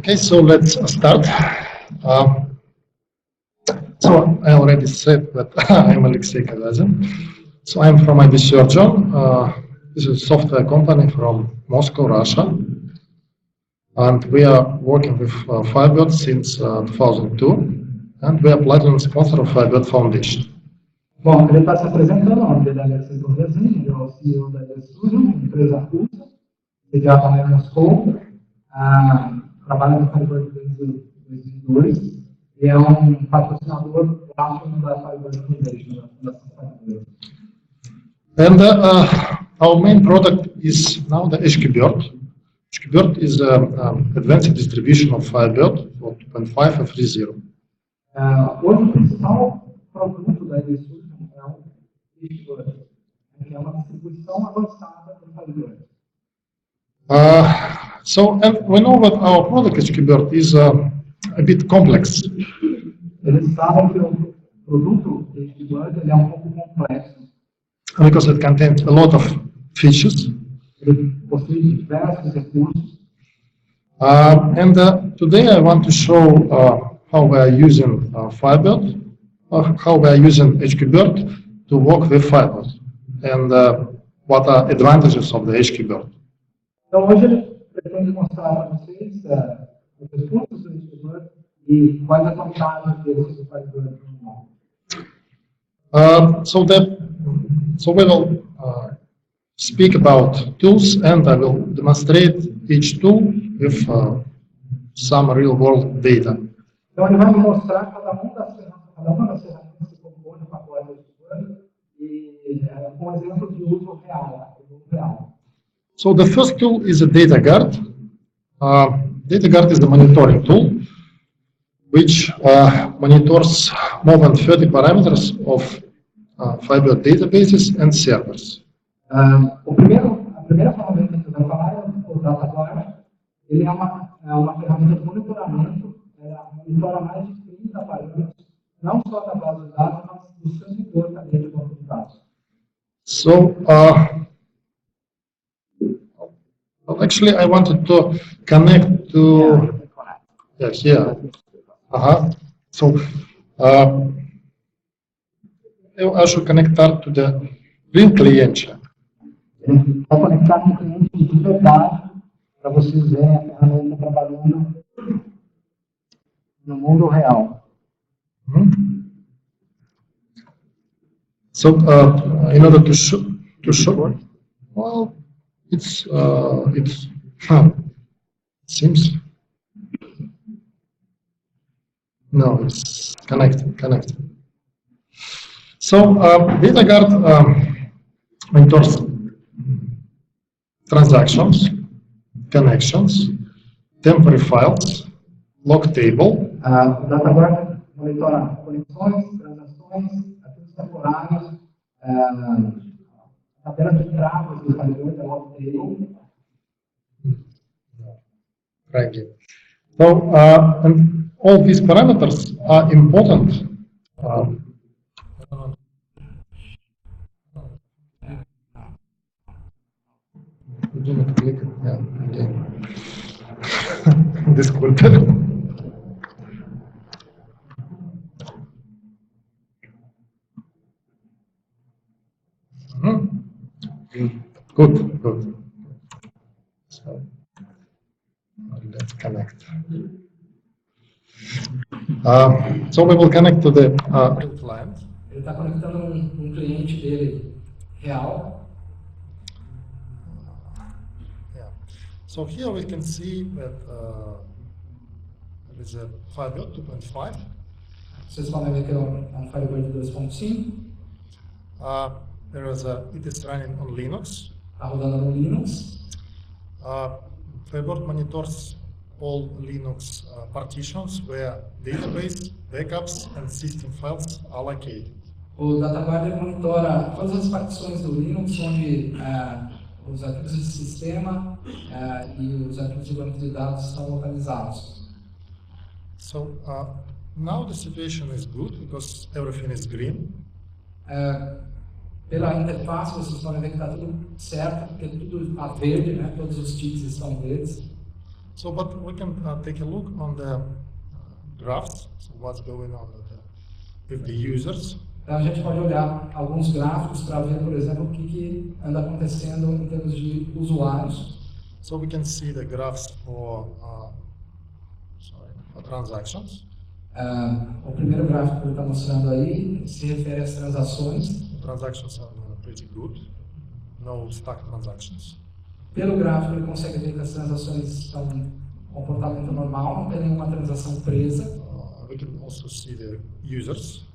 Okay, so let's start. So I already said that I'm Alexey Kazazin. So I'm from IBSurgeon. This is a software company from Moscow, Russia. And we are working with Firebird since 2002. And we are platinum sponsor of Firebird Foundation. Bom, ele está se apresentando, o nome dele é Alexey Kazazin, ele é o CEO da IBSurgeon, empresa russa, sediada lá em Moscou. Trabalha no Firebird desde 2002 e é patrocinador máximo da Firebird Foundation, da Fundação Firebird. And our main product is now the HQBird. HQBird is an advanced distribution of Firebird for 2.5 and 3.0. Hoje o principal produto da IBSurgeon é o FDD, que é uma distribuição avançada do Firebird. So we know that our product HQBird is a bit complex. Eles sabem que o produto HQBird ele é pouco complexo. Because it contains a lot of features. Ele possui diversos recursos. And today I want to show how we are using Firebird, how we are using HQBird to work with Firebird, and what are advantages of the HQBird. Então hoje ele pretende mostrar para vocês os recursos do HQBird e quais as vantagens dele sobre o Firebird. So we will speak about tools, and I will demonstrate each tool with some real-world data. Então ele vai mostrar cada uma das ferramentas que compõem o pacote do HQBird e com exemplo de uso real. So the first tool is a data guard. Data guard is the monitoring tool, which monitors more than 30 parameters of Firebird databases and servers. A primeira ferramenta que eu vou falar é o data guard. Ele é uma ferramenta de monitoramento. Ela monitora mais de 30 parâmetros, não só da base de dados, mas do servidor também de banco de dados. So, well, actually, I wanted to connect to here. So, I should conectar to the real cliente. Vou conectar com o cliente de verdade para vocês verem a ferramenta trabalhando no mundo real. So, in order to show, well, it seems no, it's connected. So, data guard monitors transactions, connections, temporary files, log table. O data guard monitora conexões, transações, ativos temporários, tabela de travas do Firebird, da log table. Right. So, and all these parameters are important. Desculpe. Good. So let's connect. So we will connect to the real client. Ele está conectando cliente dele real. So here we can see that there is a Firebird 2.5. Vocês podem ver que é Firebird 2.5. It is running on Linux. Está rodando no Linux. Firebird monitors all Linux partitions where database, backups, and system files are located. O DataGuard monitora todas as partições do Linux onde os arquivos de sistema e os arquivos de banco de dados estão localizados. So now the situation is good because everything is green. Pela interface vocês podem ver que está tudo certo, porque tudo está verde, né? Todos os ticks estão verdes. So, but we can take a look on the graphs. So, what's going on with the users? Então a gente pode olhar alguns gráficos para ver, por exemplo, o que anda acontecendo em termos de usuários. So we can see the graphs for transactions. O primeiro gráfico que ele está mostrando aí se refere às transações. Transactions are pretty good. No stuck transactions. Pelo gráfico ele consegue ver que as transações estão em comportamento normal, não tem nenhuma transação presa. We can also see the users.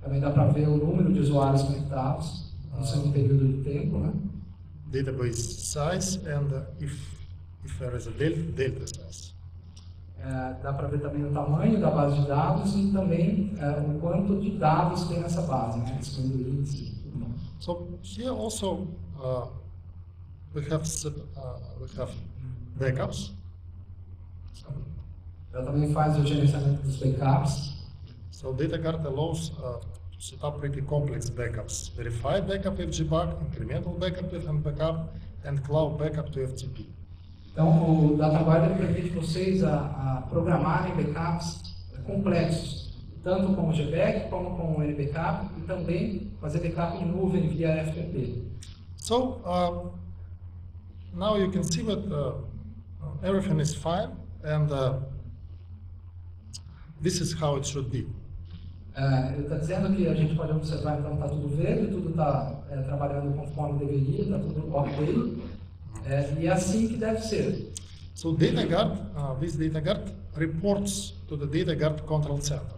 Também dá para ver o número de usuários conectados no seu período de tempo, né? Database size and if there is a delta size. Dá para ver também o tamanho da base de dados e também o quanto de dados tem nessa base, né? So here also we have backups. Ela também faz o gerenciamento dos backups. So DataGuard allows to set up pretty complex backups: verified backup FGBack, incremental backup with backup, and cloud backup to FTP. Então, o DataGuard permite vocês a programarem backups complexos, tanto com o GBack como com o NBackup, e também fazer backup em nuvem via FTP. So now you can see that everything is fine, and this is how it should be. Ele está dizendo que a gente pode observar, então está tudo verde, tudo está trabalhando conforme deveria, está tudo ok, e é assim que deve ser. So DataGuard, this DataGuard reports to the DataGuard Control Center.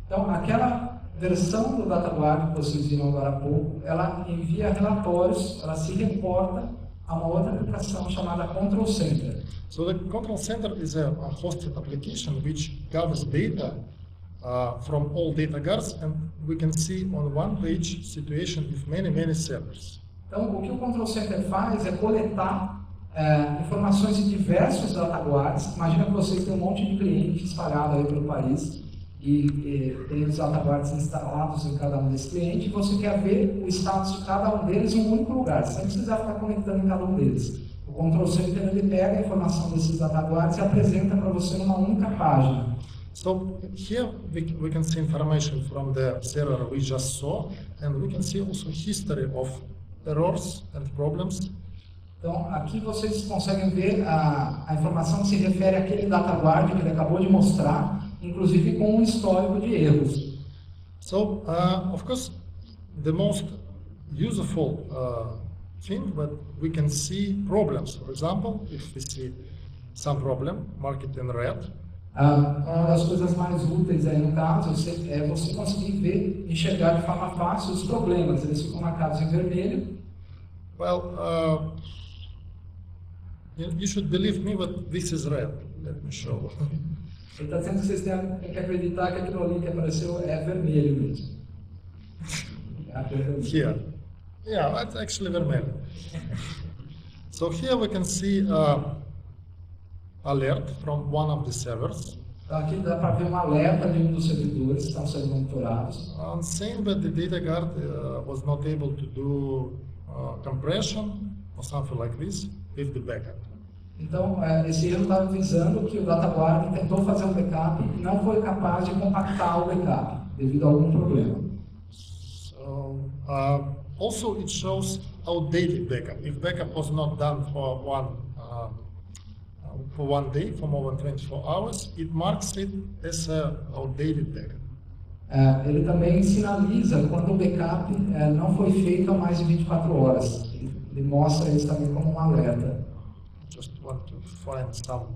Então aquela versão do DataGuard que vocês viram agora há pouco, ela envia relatórios, ela se reporta a uma outra aplicação chamada Control Center. So the Control Center is a hosted application which gathers data from all DataGuards, and we can see on one page situation with many servers. Então, o que o Control Center faz é coletar informações de diversos DataGuards. Imagina que vocês têm um monte de clientes espalhados aí pelo país e tem os DataGuards instalados em cada um desses clientes, e você quer ver o status de cada um deles em um único lugar, sem precisar ficar conectando em cada um deles. O Control Center ele pega a informação desses DataGuards e apresenta para você numa única página. So here we can see information from the server we just saw, and we can see also history of errors and problems. Então aqui vocês conseguem ver a informação que se refere àquele DataGuard que ele acabou de mostrar, inclusive com um histórico de erros. So of course the most useful thing that we can see problems. For example, if we see some problem, mark it in red. Uma das coisas mais úteis aí no caso é você conseguir ver, enxergar de forma fácil os problemas. Eles ficam marcados em vermelho. Well, you should believe me that this is red. Let me show. Ele está dizendo que vocês têm que acreditar que aquilo ali que apareceu é vermelho mesmo. Here. Yeah, it's actually vermelho. So here we can see alert from one of the servers. Então aqui dá para ver um alerta de um dos servidores que estão sendo monitorados. Saying that the DataGuard was not able to do compression or something like this with the backup. Então esse erro está avisando que o DataGuard tentou fazer um backup e não foi capaz de compactar o backup devido a algum problema. So also it shows outdated backup. If backup was not done for one day, for more than 24 hours, it marks it as a outdated backup. Ele também sinaliza quando o backup não foi feito há mais de 24 horas. Ele mostra isso também como um alerta. Just want to find some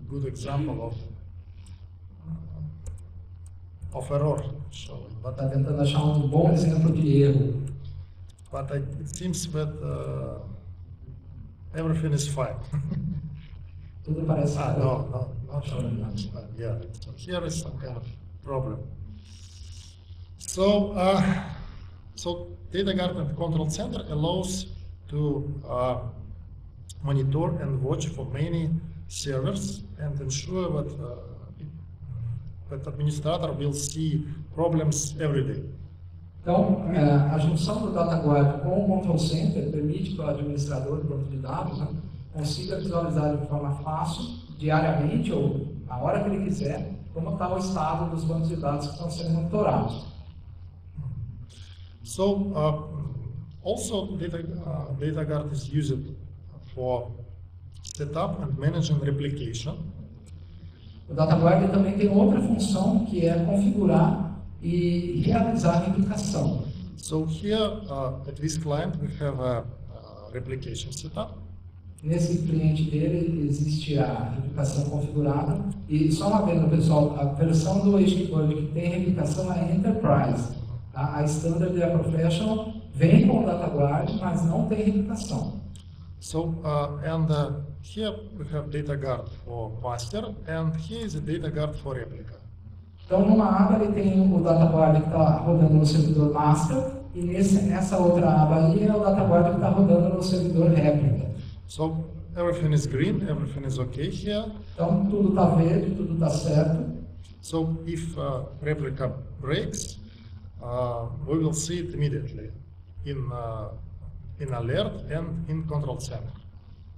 good example of error. Está tentando achar um bom exemplo de erro. But it seems that everything is fine. Tudo parece no, yeah. So here is some kind of problem. So, DataGuard and Control Center allows to monitor and watch for many servers and ensure that administrator will see problems every day. Então, a junção do DataGuard com o Control Center permite para o administrador do banco de dados consiga visualizar de forma fácil, diariamente ou a hora que ele quiser, como está o estado dos bancos de dados que estão sendo monitorados. So, also DataGuard is used for setup and managing replication. O DataGuard também tem outra função que é configurar e realizar a replicação. So here at this client we have a replication setup. Nesse cliente dele existe a replicação configurada e só uma vez, pessoal, a versão do HQBird que tem replicação é Enterprise. Tá? A Standard e a Professional vem com o DataGuard, mas não tem replicação. So here we have DataGuard for master, and here is a DataGuard for replica. Então, numa aba ele tem o DataGuard que está rodando no servidor master, e nessa outra aba ali é o DataGuard que está rodando no servidor réplica. So everything is green, everything is okay here. Então, tudo está verde, tudo está certo. So if replica breaks, we will see it immediately in alert and in control center.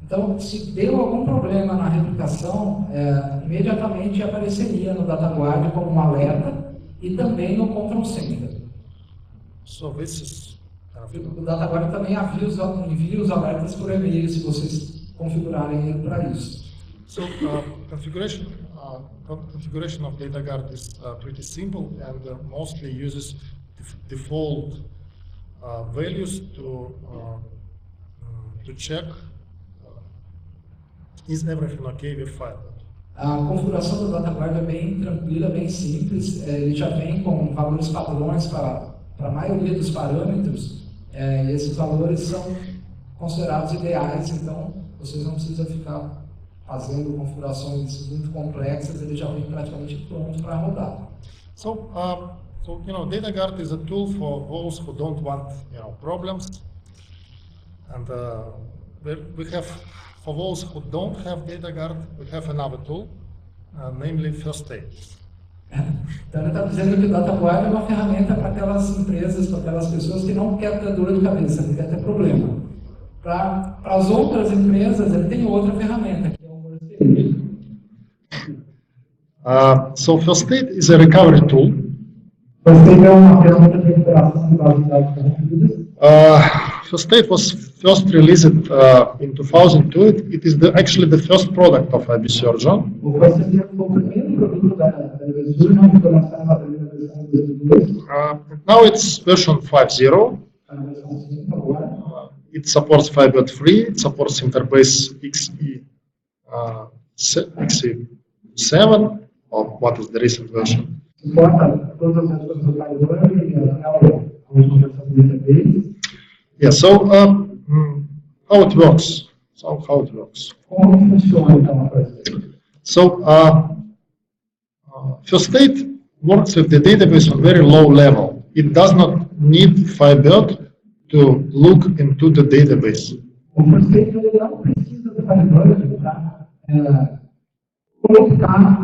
Então, se deu algum problema na replicação, imediatamente apareceria no DataGuard como um alerta e também no Control Center. So this is o DataGuard também envia os alertas por e-mail, se vocês configurarem ele para isso. So configuration of DataGuard is pretty simple and mostly uses default values to check is everything okay with Firebird. A configuração do DataGuard é bem tranquila, bem simples. Ele já vem com valores padrões para a maioria dos parâmetros. E esses valores são considerados ideais, então vocês não precisam ficar fazendo configurações muito complexas. Ele já vem praticamente pronto para rodar. So you know, DataGuard is a tool for those who don't want problems, and we have. For those who don't have DataGuard, we have another tool, namely First Aid. Então ele está dizendo que o DataGuard é uma ferramenta para aquelas empresas, para aquelas pessoas que não querem ter dor de cabeça, não querem ter problema. Para as outras empresas, ele tem outra ferramenta, que é o First Aid. So First Aid is a recovery tool. First Aid é uma ferramenta de recuperação de bases de dados corrompidas. First Aid was first released in 2002. It is actually the first product of IBSurgeon. O First Aid foi o primeiro produto da IBSurgeon que foi lançado na primeira versão de 2002. Now it's version 5.0. It supports Firebird 3. It supports interface XE7, or what is the recent version. Suporta todas as versões do Firebird e a última versão do interface. Yeah, so how it works? Como funciona então a First Aid? So First Aid works with the database on very low level. It does not need Firebird to look into the database. O First Aid não precisa do Firebird para colocar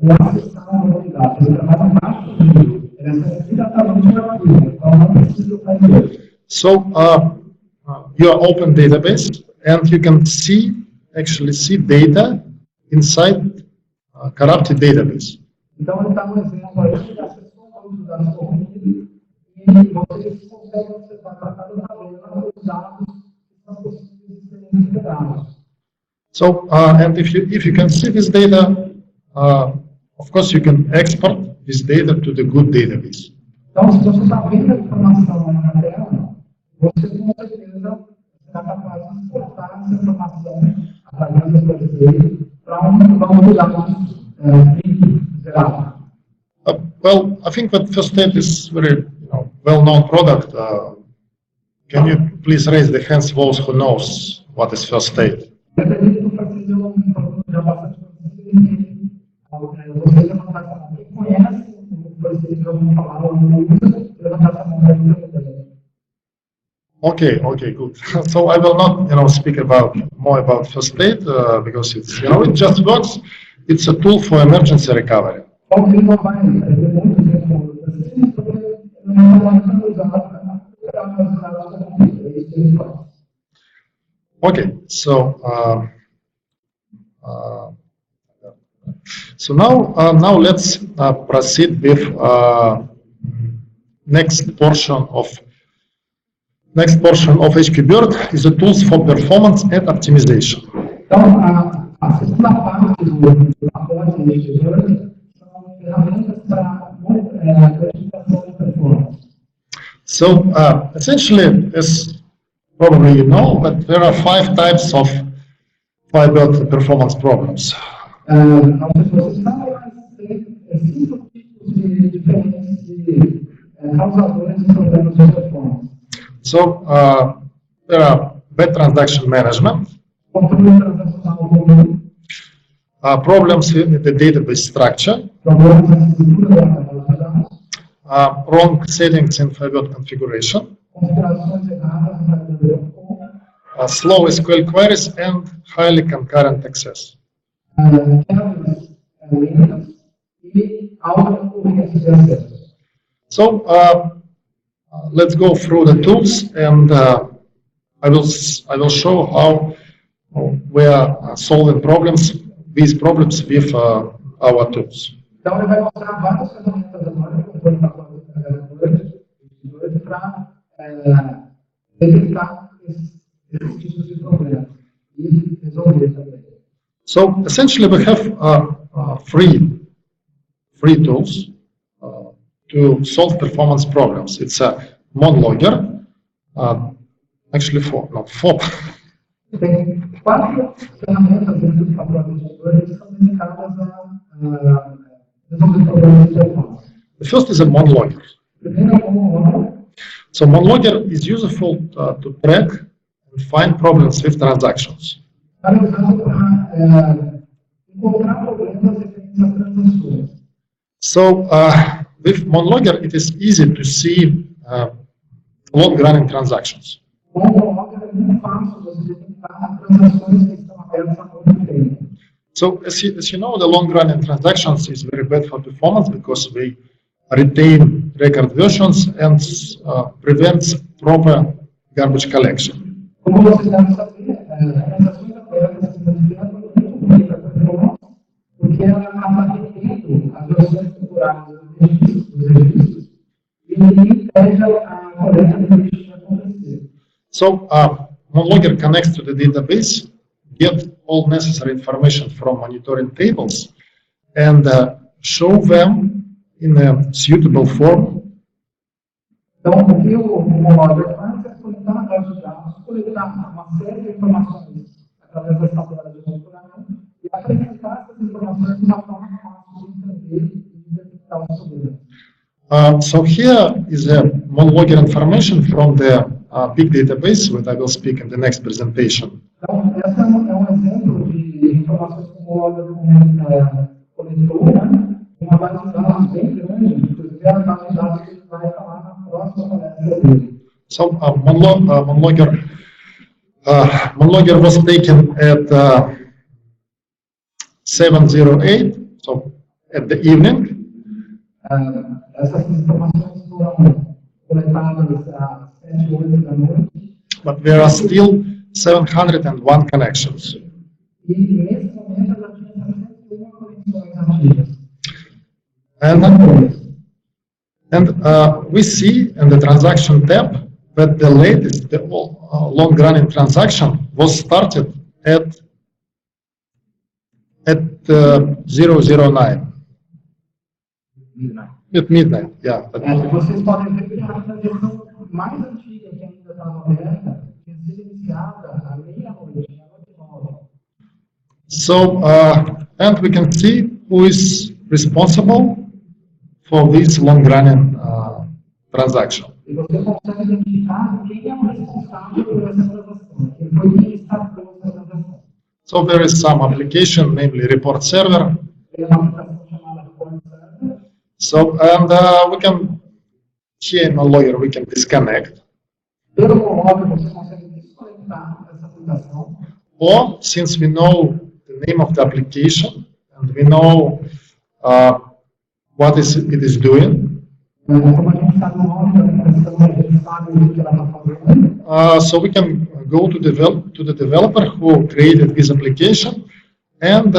ou acessar uma unidade. Ele trabalha embaixo do nível. Ele acessa diretamente o arquivo. Então não precisa do Firebird. So your open database, and you can actually see data inside corrupted database. Então ele está no exemplo aí de acessou um banco de dados corrompido e vocês conseguem observar para cada tabela os dados que são possíveis de serem recuperados. So and if you can see this data, of course you can export this data to the good database. Então se você está vendo a informação aí na tela, você com certeza será capaz de exportar essa informação através do First Aid para banco de dados geral. Well, I think that First Aid is very well-known product. Can you please raise the hands those who knows what is First Aid? Eu acredito que o First Aid é um produto já bastante conhecido. Você levantar essa mão. Quem conhece o First Aid, já ouviu falar ou não usa, levantar essa mão para mim também. Okay, good. So I will not, speak more about First Aid because it's, it just works. It's a tool for emergency recovery. Okay, so now let's proceed with next portion of HQBird is the tools for performance and optimization. Então, a segunda parte do pacote de HQBird são ferramentas para otimização de performance. So essentially, as probably you know, but there are 5 types of Firebird performance problems. Não sei se vocês sabem, mas tem 5 tipos de diferentes de causadores de problemas de performance. So there are bad transaction management, Controle transacional comum, problems with the database structure, problemas na estrutura da base de dados, wrong settings in Firebird configuration, configurações erradas na Firebird, slow SQL queries, and highly concurrent access. quebras lentas e alta concorrência de acesso. So let's go through the tools, and I will show how we are solving these problems with our tools. Então ele vai mostrar várias ferramentas agora que eu vou para detectar esses tipos de problemas e resolver também. So essentially, we have three tools to solve performance problems. It's a monlogger, actually four. Tem 4 ferramentas dentro do pacote de HQBird que são dedicadas a resolver problemas de performance. The first is a monlogger. Primeiro é o monlogger. So monlogger is useful to track and find problems with transactions. Para usar para encontrar problemas referentes a transações. So with monlogger, it is easy to see long-running transactions. Com o monlogger é muito fácil você detectar transações que estão abertas há muito tempo. So as you know, the long-running transactions is very bad for performance because they retain record versions and prevents proper garbage collection. Como vocês devem saber, transações abertas se identificam muito bem para performance, porque ela acaba retendo as versões temporárias dos registros e impede a coleta de registros de acontecer. So monlogger connects to the database, get all necessary information from monitoring tables, and show them in a suitable form. Então, o que o monlogger faz é coletar na base de dados, coletar uma série de informações através dessa tabela de monitoramento e apresentar essas informações de uma forma fácil de entender e de detectar os problemas. So here is a monlogger information from the big database, which I will speak in the next presentation. Então, esse é um exemplo de informações que o monlogger coletou, né? Uma base de dados bem grande, inclusive a base de dados que ele vai falar na próxima palestra dele. So monlogger was taken at 7:08, so at the evening. Essas informações foram coletadas às 7 horas da noite. But there are still 701 connections. E nesse momento já tinha 701 conexões ativas. And we see in the transaction tab that the latest, the long-running transaction was started at 009. At midnight, yeah. Vocês podem ver que a versão mais antiga que ainda estava aberta tinha sido iniciada à meia-noite, à noite 9. So, and we can see who is responsible for this long-running transaction. E você consegue identificar quem é o responsável por essa transação, quem foi quem startou essa transação. So there is some application, namely report server. Tem uma aplicação chamada report server. So, and we can, here in monlogger, we can disconnect. Pelo monlogger você consegue desconectar essa aplicação. Or, since we know the name of the application and we know what it is doing, Como a gente sabe o nome da aplicação, a gente sabe o que ela está fazendo. so we can go to the developer who created this application and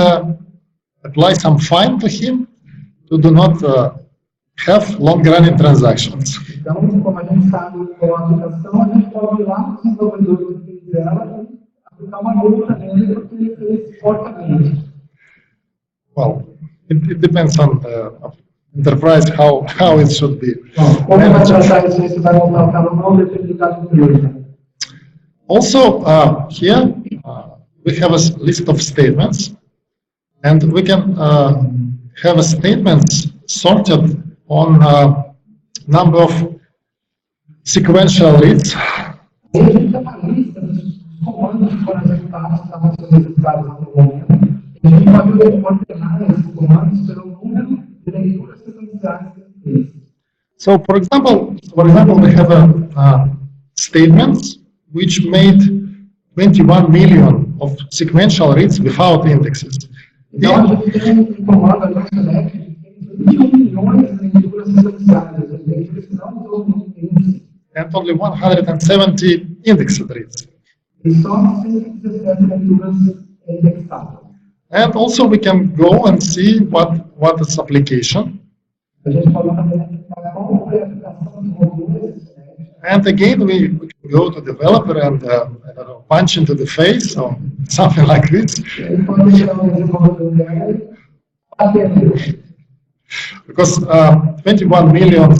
apply some fine to him to do not have long-running transactions. Então, como a gente sabe com a aplicação, a gente pode ir lá no desenvolvedor que fez ela e aplicar uma multa nele porque ele fez porcamente. Well, it depends on the enterprise how it should be. Como vai tratar isso? Isso vai voltar para o não depende da empresa. Also, here we have a list of statements, and we can have statements sorted on number of sequential reads. E a gente tem uma lista dos comandos que foram executados, que estavam sendo executados no momento. E a gente pode ordenar esses comandos pelo número de leituras sequenciais que ele fez. So, for example, we have statements which made 21 million of sequential reads without indexes. Então, a gente tem um comando ali no select que tem 21 milhões de leituras sequenciais, leituras que não usam nenhum índice. And only 170 indexed reads. E só 117 leituras indexadas. And also we can go and see what is application. A gente falou também aqui qual foi a aplicação de robôs. And again, we can go to developer and I don't know, punch into the face or something like this. Because 21 million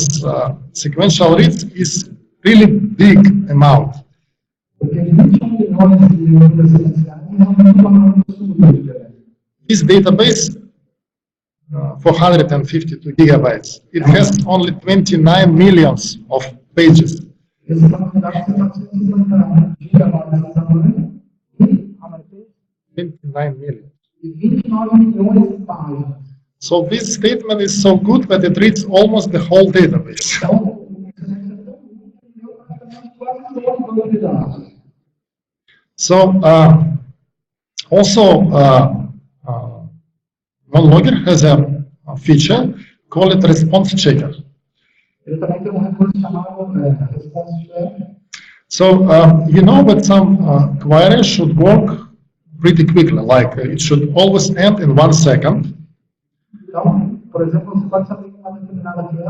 sequential reads is really big amount. This database, 452 gigabytes, it has only 29 millions of pages. 29 million. So this statement is so good that it reads almost the whole database. So also OneLogger has a feature called response checker. So you know that some queries should work pretty quickly, like it should always end in 1 second. Então, por exemplo, você pode saber que uma determinada query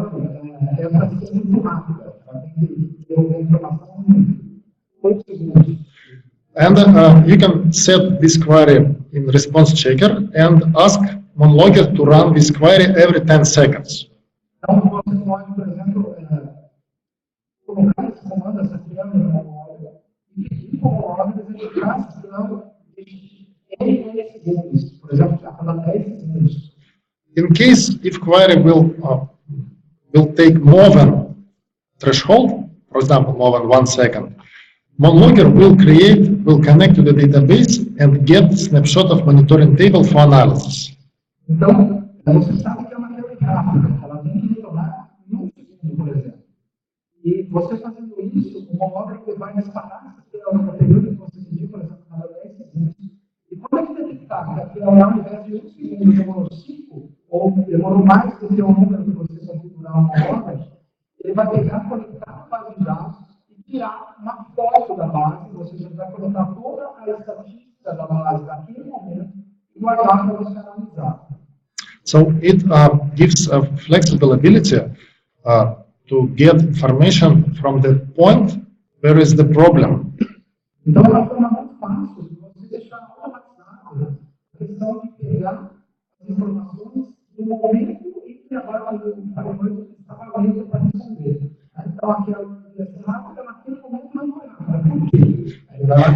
é para ser muito rápida, ela tem que ter uma informação em 8 segundos. And you can set this query in response checker and ask OneLogger to run this query every 10 seconds. Então, você pode, por exemplo, colocar esse comando, essa query no OneLogger e pedir para o OneLogger executar esse plano em 10 segundos, por exemplo, a cada 10 segundos. In case if query will take more than threshold, for example, more than 1 second, OneLogger will connect to the database and get snapshot of monitoring table for analysis. Então, você sabe que é uma query rápida, ela tem que retornar em 1 segundo, por exemplo. E você fazendo isso, o OneLogger vai disparar essa query no período que você pediu, por exemplo, cada 10 segundos. E quando ele detectar que a query, ao invés de 1 segundo, demorou 5, ou demorou mais do que o número que você configurar no OneLogger, ele vai pegar, conectar a base de dados e tirar uma foto da base, ou seja, ele vai coletar toda a estatística da base naquele momento e guardar para você analisar. So it gives a flexible ability to get information from the point where is the problem. Então é uma forma muito fácil de você deixar automatizado a questão de pegar as informações do momento em que agora o Firebird está valendo para responder. Então aquela rápida naquele momento não foi nada. Por quê? Ele vai lá,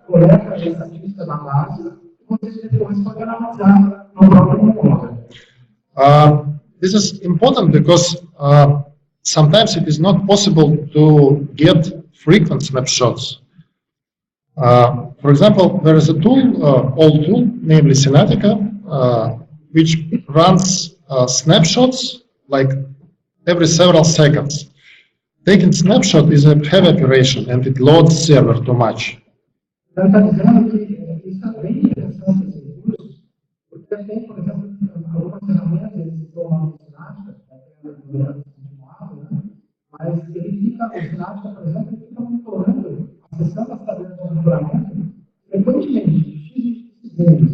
coleta a estatística da base e você depois pode analisar no próprio OneLogger. This is important because sometimes it is not possible to get frequent snapshots. For example, there is a tool, old tool, namely Synatica, which runs snapshots like every several seconds. Taking snapshot is a heavy operation and it loads server too much. Então, está dizendo que isso é bem interessante esse recurso, porque tem, por exemplo, algumas ferramentas eles estão lá no Synatica, continuado, né? Mas ele fica, o Synatica, por exemplo, ele fica monitorando, acessando as tabelas de monitoramento frequentemente, de X segundos.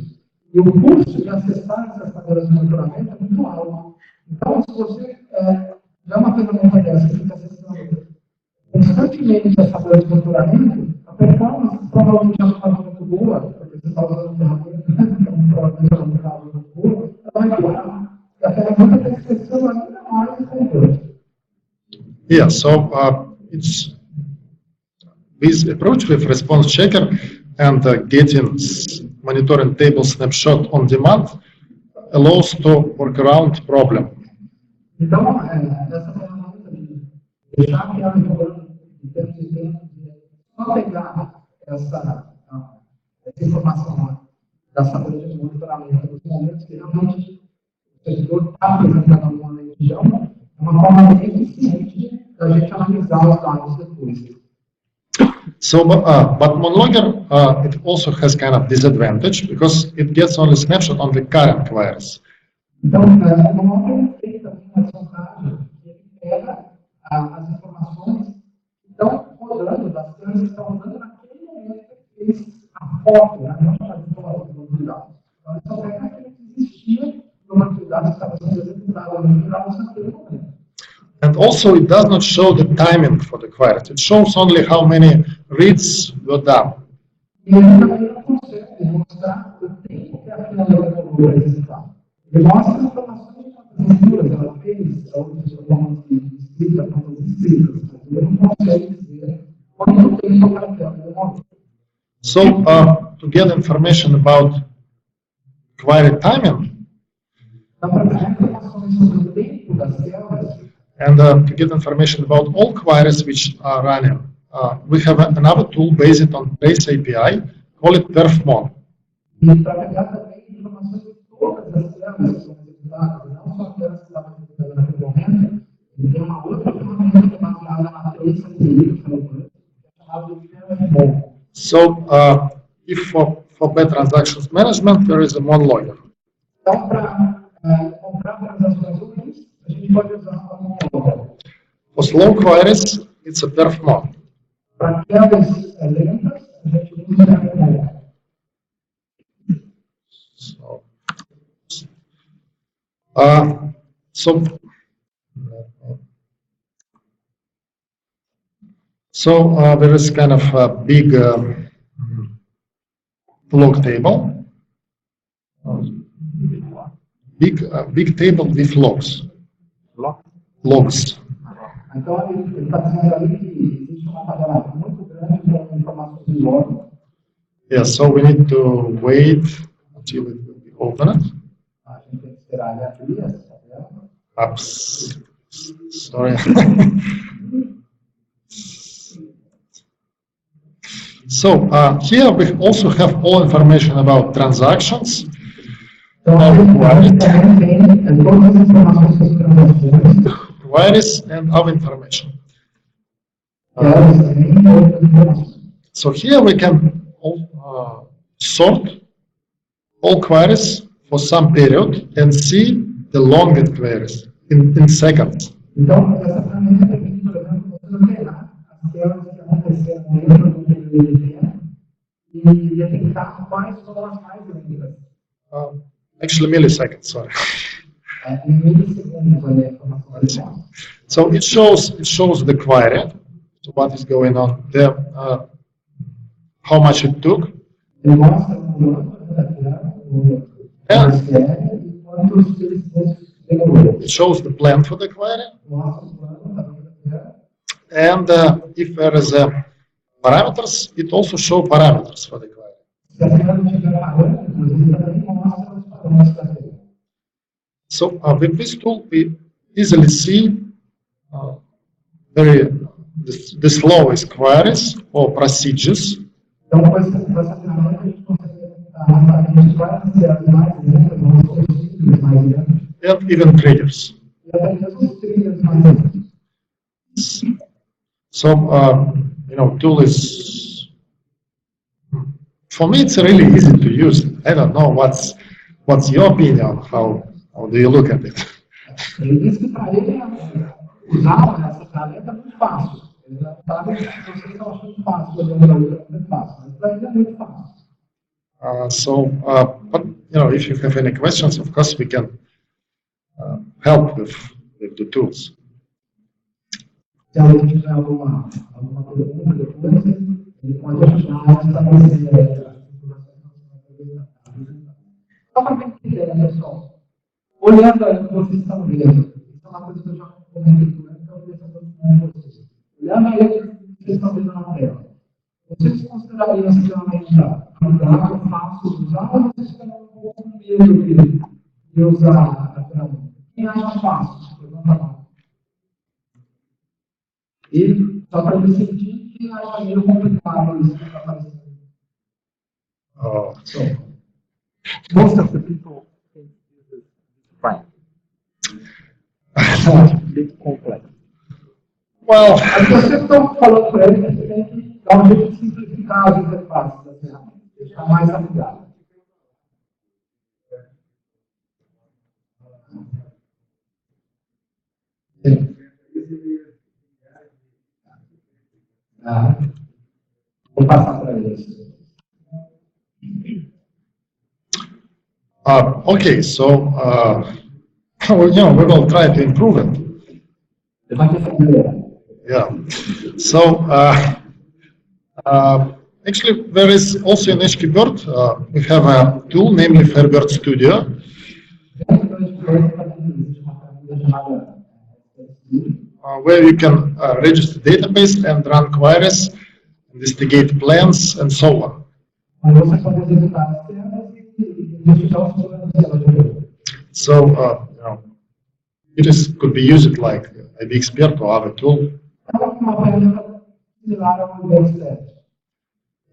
E o custo de acessar essas tabelas de monitoramento é muito alto. Então, se você já uma ferramenta dessa que fica acessando constantemente essa tabela de monitoramento, a performance provavelmente já não está muito boa, porque você está usando a ferramenta, então provavelmente ela não está muito boa, ela vai piorar. E a ferramenta está esquecendo ainda mais o controle. Yeah, so it's this approach with response checker and getting monitoring table snapshot on demand allows to work around problem. Então, essa ferramenta de deixar que ela rolando em termos de tempo, só pegar essa informação da saúde de monitoramento nos momentos que realmente o servidor está apresentando alguma lentidão, é uma forma bem eficiente da gente analisar os dados depois. So, but monologer, it also has kind of disadvantage because it gets only snapshot on the current queries. Então, o monologer tem também uma desvantagem que ele pega as informações que estão rodando, das coisas que estão rodando naquele momento que eles a foto, né? Não chamar de foto do banco de dados. Então, ele só pega aquilo que existia no banco de dados que estava sendo executado no banco de dados naquele momento. And also, it does not show the timing for the queries. It shows only how many reads were done. E ele também não consegue mostrar o tempo que aquela demorou para executar. Ele mostra informações de quantas leituras ela fez, quantas escritas, quantas escritas. Ele não consegue dizer quanto tempo aquela demorou. So, to get information about query timing, Então, para ter informações sobre o tempo das células, and to get information about all queries which are running, we have another tool based on Trace API, call it perfmon. e para pegar também informações de todas as células que são executadas, não só aquelas que estavam executadas naquele momento, ele tem uma outra ferramenta que é baseada na Trace API, que é chamada de perfmon. So, if for bad transactions management, there is a monologer. Então, para comprar transações ruins, a gente pode usar a monologer. For slow queries, it's a perfmon. Para quebras lentas, a gente usa a monologer. So there is kind of a big log table, big table with logs. Logs. Então, ele está dizendo ali que existe uma tabela muito grande com informações de log. Yeah, so we need to wait until it will be opened. A gente tem que esperar ele abrir essa tabela. Oops. Sorry. So here we also have all information about transactions. Então, a gente também tem todas as informações sobre transações. Queries and other information. So here we can sort all queries for some period and see the longest queries in seconds. Então, essa ferramenta permite, por exemplo, você ordenar as telas que aconteceram dentro do período de tempo e detectar quais são as mais lentas. Actually, milliseconds, sorry. Em milissegundos, ali, a informação. So it shows the query, so what is going on there, how much it took. Ele mostra o e quantos eles demorou. It shows the plan for the query. Mostra o plano da And if there is parameters, it also shows parameters for the query. Se a tela não tiver parâmetros, ele também mostra os parâmetros da tela. So with this tool, we easily see the slowest queries or procedures. Então, com essa ferramenta, a gente consegue rapidamente quais as mais lentas, os mais lentos. And even triggers. E até mesmo os triggers mais lentos. So, tool is, for me, it's really easy to use. I don't know what's your opinion, how do you look at it? Ele diz que para ele usar essa ferramenta é muito fácil. Ele não sabe se vocês estão achando fácil, olhando a outra não é fácil, mas para ele é muito fácil. But if you have any questions, of course we can help with the tools. Se alguém tiver alguma pergunta depois, ele pode ajudar a estabelecer a estruturação. Só para ter ideia, pessoal. Olhando aí o que vocês estão vendo, isso é uma coisa que eu já comentei durante a apresentação com vocês. Olhando aí o que vocês estão vendo na tela, vocês considerariam essa ferramenta agradável, fácil de usar, ou vocês ficariam um pouco com medo de usar a ferramenta? Quem acha fácil? Levanta a mão. E só para decidir quem acha meio complicado isso que está aparecendo. So, most of the people think this is fine. It's not a bit complex. Well, as pessoas estão falando para ele que tem que dar um jeito de simplificar as interfaces da ferramenta, deixar mais amigável. Vou passar para eles. Okay, so we will try to improve it. Yeah. So actually, there is also in HQBird we have a tool, namely Firebird Studio. Where you can register database and run queries, investigate plans, and so on. So it could be used like IBSurgeon or other tool.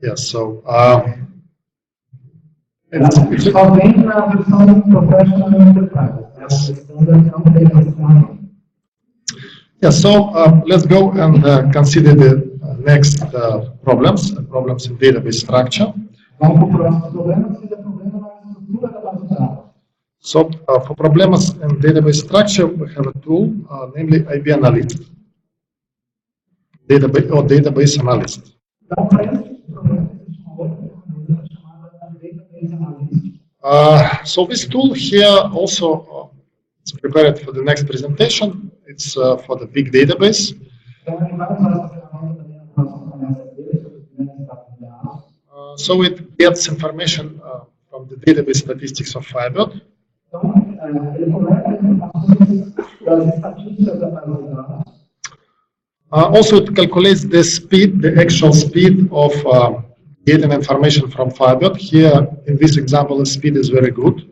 Yeah, so it's yeah, so let's go and consider the next problems in database structure. So for problems in database structure, we have a tool, namely IB Analyst, database analyst. So this tool here also it's prepared for the next presentation. It's for the big database. So it gets information from the database statistics of Firebird. Also, it calculates the speed, the actual speed of getting information from Firebird. Here, in this example, the speed is very good.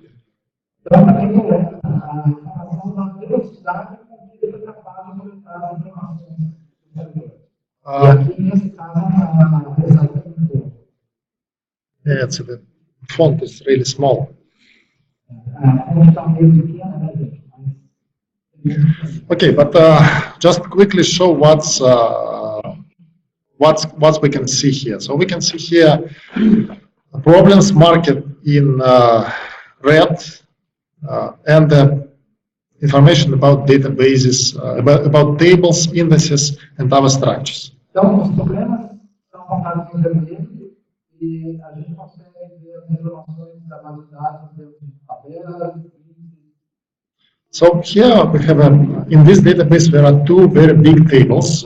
Yeah, the font is really small. Okay, but just quickly show what's we can see here. So we can see here problems marked in red and information about databases, about tables, indices, and other structures. Então, os problemas são contados em vermelho e a gente consegue ver as informações da base de dados de tabelas. So here we have in this database there are two very big tables.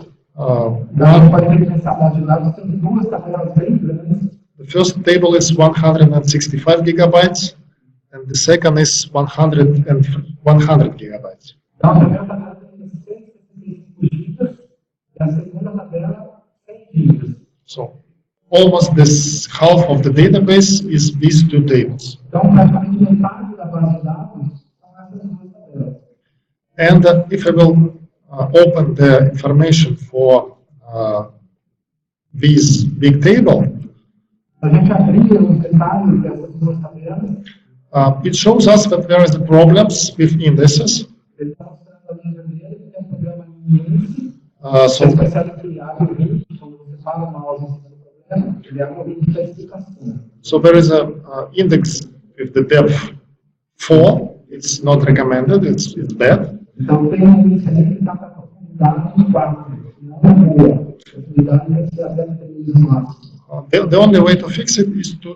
The first table is 165 gigabytes, and the second is 100 gigabytes. So almost this half of the database is these two tables. And if I will open the information for this big table, it shows us that there is problems with indices. So there is an index with the depth 4. It's not recommended. It's bad. The only way to fix it is to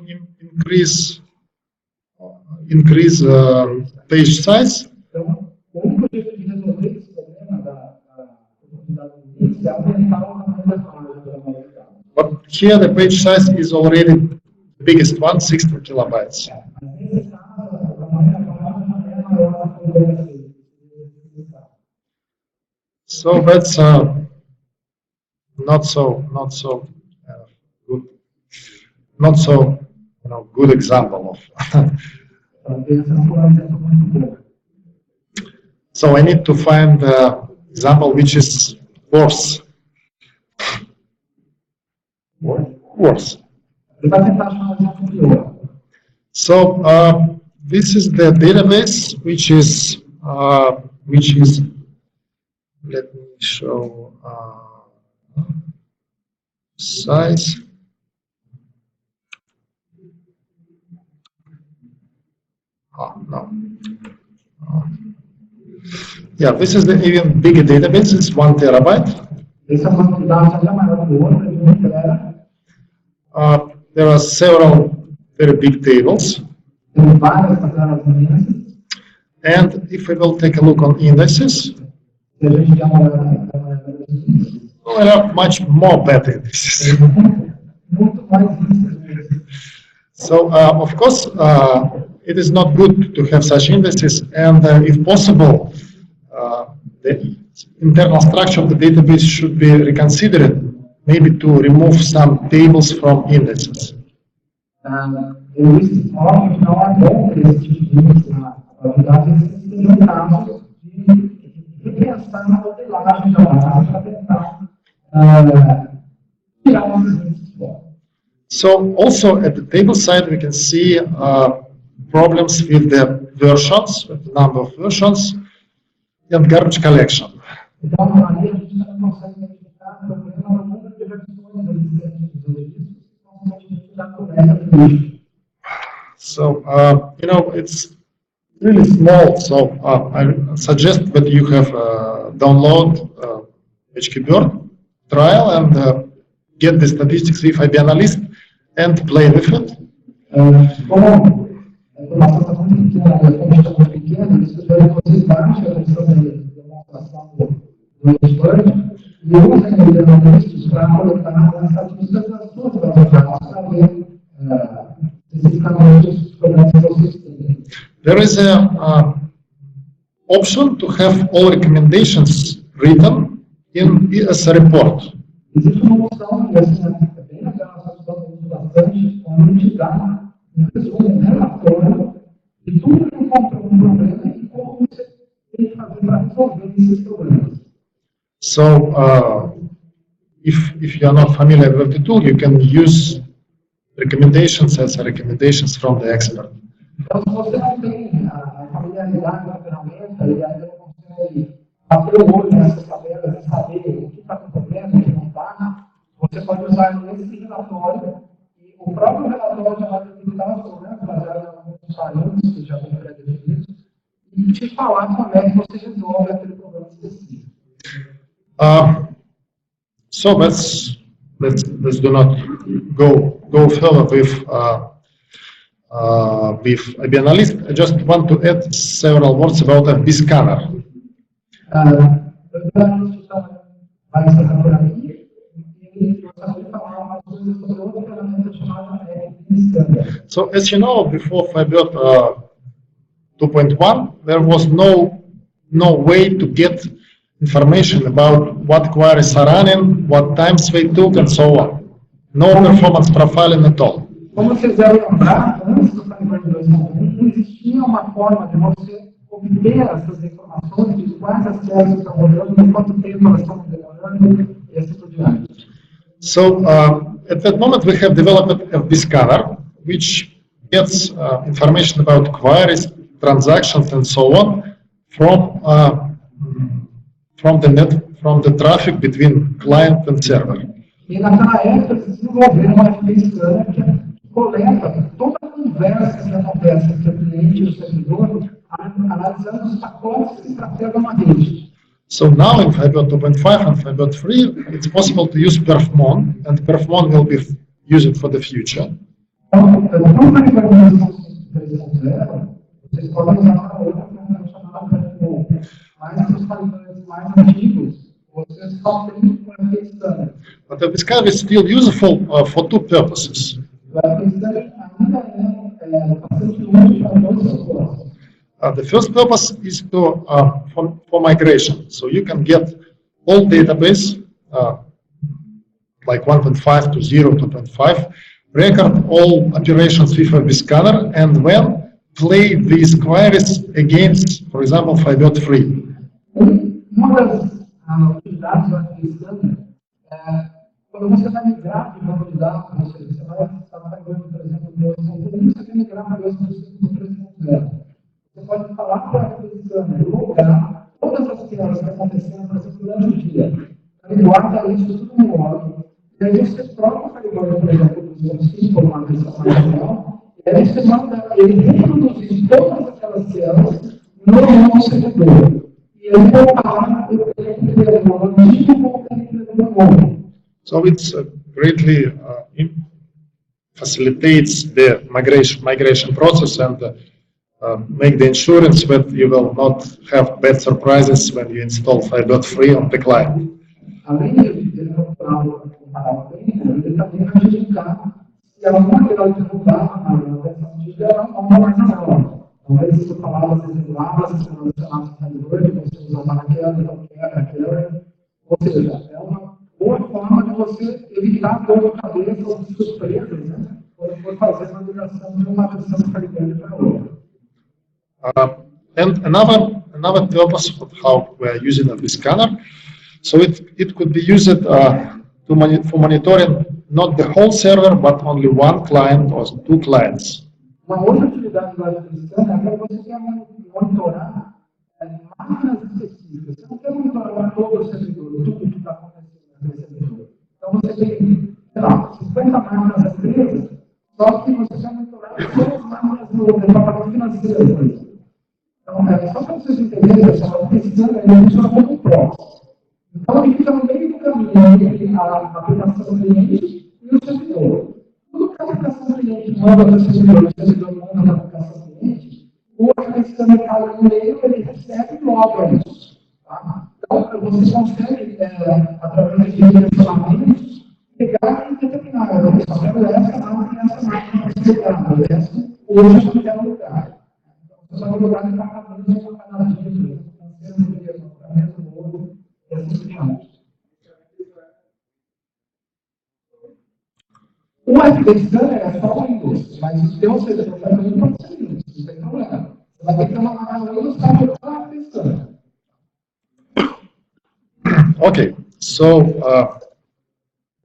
increase page size. But here the page size is already the biggest one, 16 kilobytes. So that's not so good example of. So I need to find the example which is worse. Worse. So this is the database which is let me show size. No. Yeah, this is the even bigger database. It's 1 terabyte. There are several very big tables. And if we will take a look on indices, there are much more bad indices. So, of course, it is not good to have such indices, and if possible, the internal structure of the database should be reconsidered, maybe to remove some tables from indices. So also at the table side we can see problems with the versions, with the number of versions, and garbage collection. So, it's really small, so I suggest that you have download HQBird trial and get the statistics with IB Analyst and play with it. There is an option to have all recommendations written as a report. So, if you are not familiar with the tool, you can use recommendations as recommendations from the expert. Você pode usar esse relatório e o próprio relatório já vai detectar os problemas baseado em alguns parâmetros que já estão pré-definidos e te falar como é que você resolve aquele problema específico. So let's do not go further with IB Analyst. I just want to add several words about FB Scanner. So, as you know, before Firebird 2.1, there was no way to get information about what queries are running, what times they took, and so on. No performance profiling at all. Como vocês devem lembrar, antes do Firebird 2.1, não existia uma forma de você obter essas informações de quais as queries estão rodando, de quanto tempo elas estão demorando, e assim por diante. So, at that moment, we have developed FB Scanner, which gets information about queries, transactions, and so on from the traffic between client and server. E naquela época, eles desenvolveram uma FB Scanner que coleta toda a conversa que acontece entre o cliente e o servidor, analisando os pacotes que trafegam na rede. So now in Firebird 2.5 and Firebird 3, it's possible to use perfmon, and perfmon will be used for the future. But this curve is still useful for two purposes. The first purpose is to for migration. So you can get all database like 1.5 to 0, 2.5, record all operations with a scanner, and then play these queries against, for example, Firebird 3. Quando você vai migrar de banco de dados, você vai estar pegando, por exemplo, o 2.1, você quer migrar para o 3.0. Você pode falar para a aquisição, logar todas as quebras que aconteceram, por exemplo, durante o dia. Ele guarda isso tudo no log, e aí você troca o Firebird, por exemplo, dos 5 ou uma versão mais geral, e aí você manda ele reproduzir todas aquelas quebras no novo servidor. E ele comparar o que ele entregou no antigo com o que ele entregou no novo. So it's greatly facilitates the migration process and make the assurance that you will not have bad surprises when you install Firebird 3 on the client. Além de comparar o tempo, ele também vai indicar se alguma coisa de mudar a versão antiga ou uma mais nova. Talvez isso palavras reservadas, se relacionadas com o Firebird, você usa uma naquela, então aquela. Ou seja, é uma boa forma de você evitar dor de cabeça ou de surpresas, né? Quando for fazer uma migração de uma versão do Firebird para outra. And another purpose of how we are using the scanner, so it could be used for monitoring not the whole server, but only one client or two clients. Uma outra utilidade do scanner é para você quer monitorar máquinas específicas. Você não quer monitorar todo o servidor, tudo que está acontecendo. Então você tem, sei lá, 50 máquinas empresas, só que você quer monitorar todas as máquinas do departamento financeiro, por exemplo. Então, só para vocês entenderem, pessoal, o scanner funciona como um proxy. Então ele fica no meio do caminho entre a aplicação cliente e o servidor. Tudo que a aplicação cliente manda para o servidor manda para a aplicação cliente, o scanner está ali no meio, ele recebe e loga isso. Tá? Então, você consegue, através de direcionamentos, pegar e determinar. Eu só quero essa máquina para ser ligada, essa hoje eu quero lugar. Então, você só vai lugar em cada vez uma cada dia, sendo mesmo, para mesmo outro, e assim por diante. O FDD é só o Windows, mas o seu servidor também pode ser Linux, não tem problema. Você vai ter que ter uma máquina Windows para jogar o FDD. Okay, so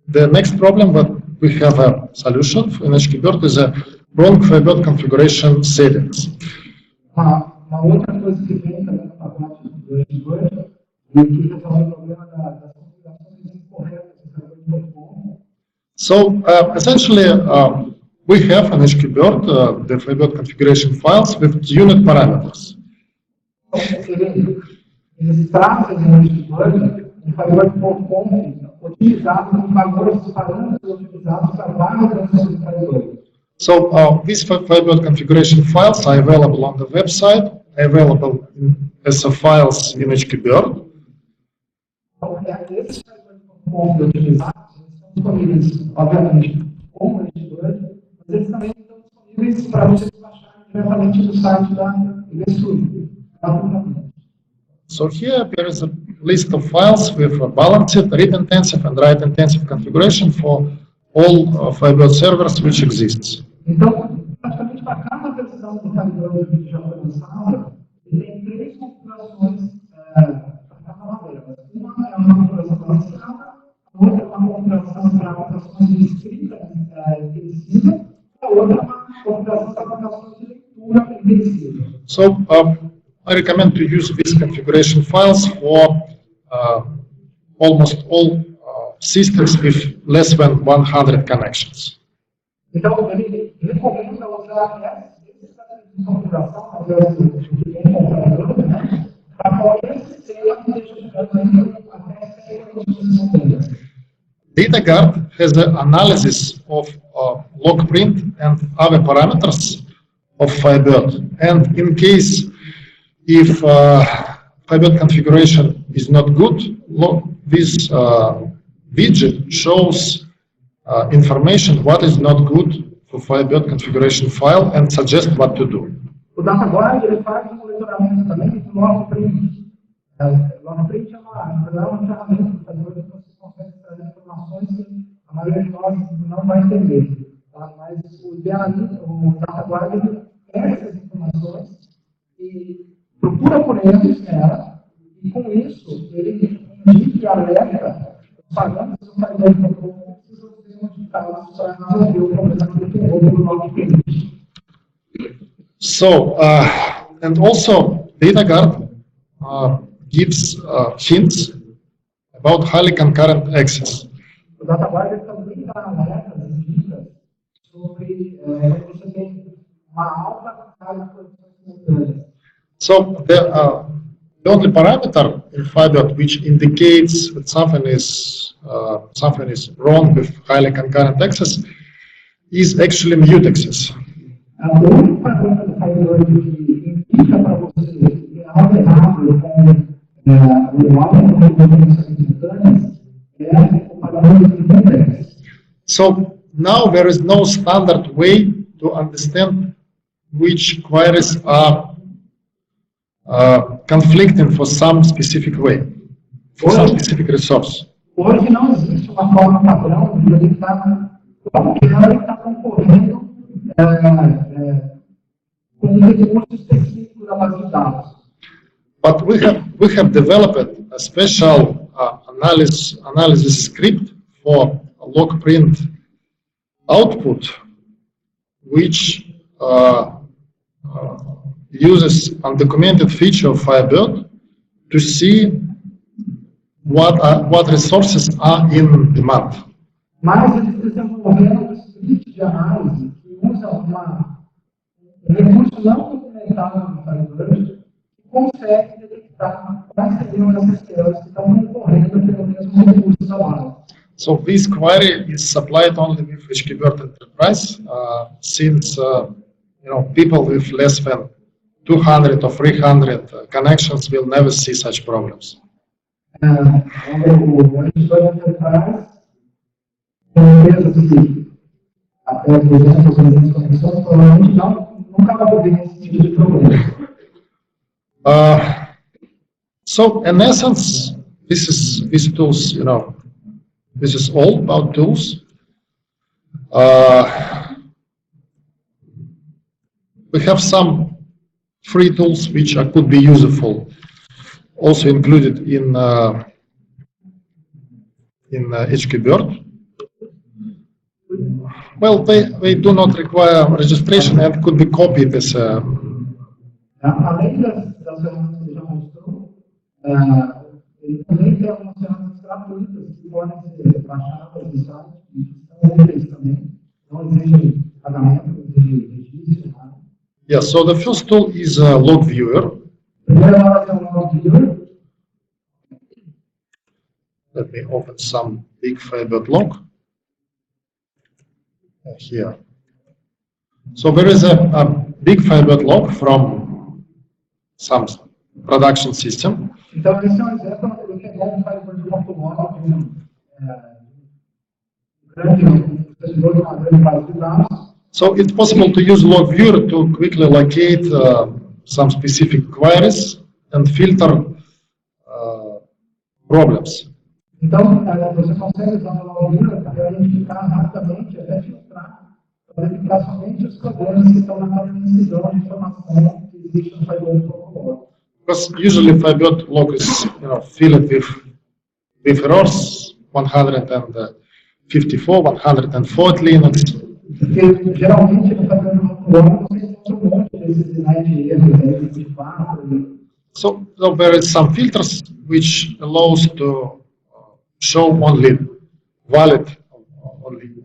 the next problem that we have a solution for in HQBird is a wrong Firebird configuration settings. Uma outra coisa que vem também no pacote do HQBird é que resolve o problema das configurações incorretas do Firebird.com. So essentially, we have in HQBird the Firebird configuration files with unit parameters. Eles trazem no HQBird um Firebird.com utilizado com parâmetros utilizados para várias versões do Firebird. So these Firebird configuration files are available on the website, available as files in HQBird. Então, esses Firebird.com utilizados estão disponíveis, obviamente, como HQBird, mas eles também estão disponíveis para vocês baixarem diretamente do site da IBSurgeon. So here there is a list of files with a balanced, read-intensive and write-intensive configuration for all Firebird servers which exists. Então, praticamente para cada versão do Firebird que já foi lançada, ele tem 3 configurações para cada uma delas. Uma é uma configuração balanceada, a outra é uma configuração para aplicações de escrita intensiva, a outra é uma configuração para aplicações de leitura intensiva. So I recommend to use these configuration files for almost all systems with less than 100 connections. Então, ele recomenda usar essa configuração, para qualquer DataGuard has an analysis of log print and other parameters of Firebird. And in case if Firebird configuration is not good, this widget shows information what is not good for Firebird configuration file and suggests what to do. O DataGuard ele faz um monitoramento também do log print. O log print é uma ferramenta que você consegue trazer informações que a maioria de nós não vai entender. Tá? Mas o DataGuard ele pega essas informações e procura por eles nela, e com isso ele indica e alerta os parâmetros do Firebird que precisam ser modificados para resolver o problema que tem no log print. So, and also DataGuard gives hints about highly concurrent access. O DataGuard também dá alertas e dicas sobre você tem uma alta carga de produções simultâneas. So, the only parameter in Firebird which indicates that something is wrong with highly concurrent access is actually mute access. A única ferramenta do Firebird que indica para você que algo errado com o alto de produções simultâneas é o padrão de index. So now there is no standard way to understand which queries are conflicting for some specific way, for some specific resource. Hoje não existe uma forma padrão de detectar qual query está concorrendo com um recurso específico da base de dados. But we have developed a special analysis script for log print output, which uses undocumented feature of Firebird to see what resources are in demand. Mas eles desenvolveram um script de análise que usa um recurso não documentado no Firebird que consegue detectar quais seriam as SQLs que estão concorrendo pelo mesmo recurso da base. So this query is supplied only with HQBird Enterprise, since people with less than 200 or 300 connections will never see such problems. O HQBird Enterprise tem empresas que até 200 ou 300 conexões provavelmente nunca vai ver esse tipo de problema. So in essence, these tools, this is all about tools. We have some free tools which could be useful, also included in HQBird. Well, they do not require registration and could be copied as a. Além das ferramentas que ele já mostrou, ele também tem algumas ferramentas gratuitas que podem ser baixadas no site e que são úteis também. Não exige pagamento, não exige registro. Yeah, so the first tool is a log viewer. Primeiro nós temos um log viewer. Let me open some big Firebird log here. So there is a big Firebird log from some production system. Então esse é um exemplo do que é um Firebird.log de grande servidor de uma grande base de dados. So it's possible to use log viewer to quickly locate some specific queries and filter problems. Então, você consegue usar o log viewer para identificar rapidamente, até filtrar, para identificar somente os problemas que estão na imensidão de informação que existe no Firebird.log. Because usually Firebird log is filled with errors, 154, 140 Linux. Porque geralmente no Firebird.log você encontra um monte desses sinais de erros, de fato. So there is some filters which allows to show only valid, only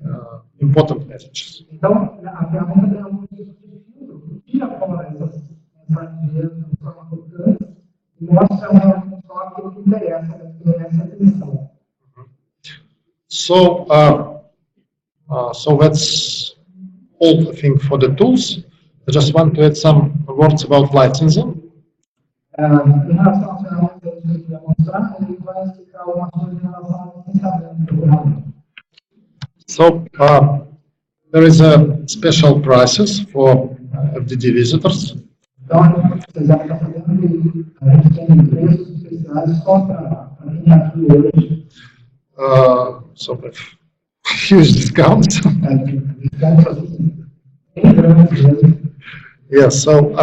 important messages. Então, a ferramenta tem algum tipo de filtro que tira fora essas mensagens de erro de forma importante e mostra só aquilo que interessa, essa atenção. So, so that's all, I think, for the tools. I just want to add some words about licensing. Em relação às ferramentas que a gente vai mostrar, ele vai explicar algumas coisas em relação ao licenciamento do programa. So, there is a special prices for FDD visitors. Então, vocês já estão sabendo que a gente tem preços especiais só para quem está aqui hoje. So, huge discounts. Discounts assim, bem grandes mesmo. Yes, so